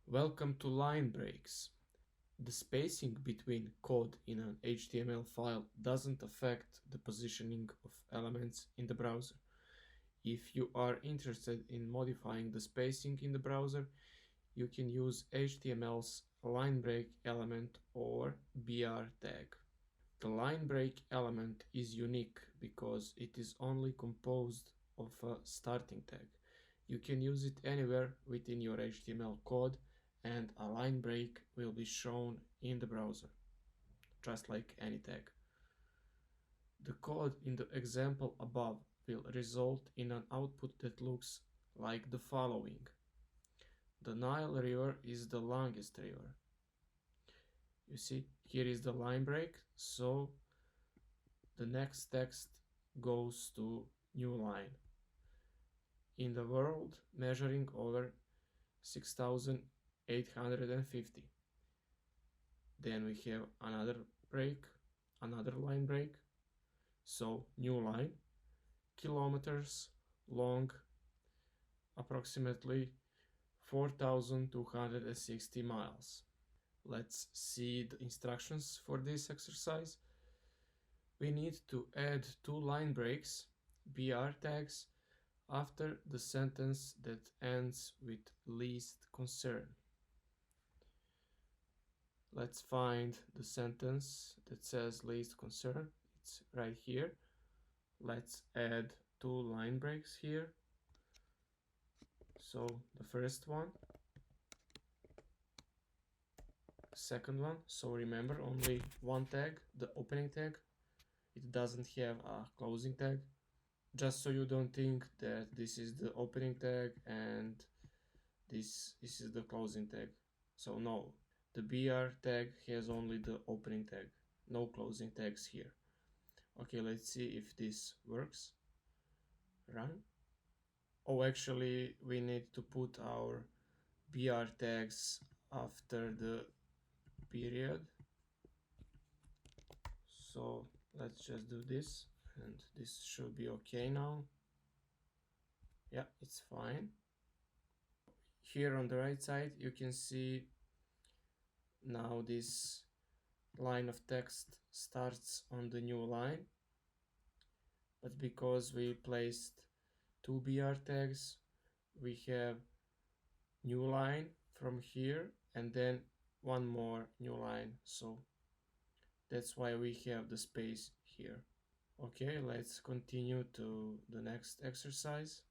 Welcome to line breaks. The spacing between code in an HTML file doesn't affect the positioning of elements in the browser. If you are interested in modifying the spacing in the browser, you can use HTML's line break element or BR tag. The line break element is unique because it is only composed of a starting tag. You can use it anywhere within your HTML code and a line break will be shown in the browser, just like any tag. The code in the example above will result in an output that looks like the following. The Nile River is the longest river. You see, here is the line break, so the next text goes to new line. In the world, measuring over 6,850. Then we have another break, another line break. So new line, kilometers long, approximately 4,260 miles. Let's see the instructions for this exercise. We need to add two line breaks, BR tags, after the sentence that ends with least concern. Let's find the sentence that says least concern. It's right here. Let's add two line breaks here. So the first one, second one. So remember, only one tag, the opening tag. It doesn't have a closing tag. Just so you don't think that this is the opening tag and this is the closing tag. So no, the BR tag has only the opening tag, no closing tags here. Okay, let's see if this works. Run. Oh, actually, we need to put our BR tags after the period. So let's just do this, and this should be okay now. Yeah, it's fine. Here on the right side, you can see now this line of text starts on the new line, but because we placed two BR tags, we have new line from here and then one more new line, so that's why we have the space here. Okay, let's continue to the next exercise.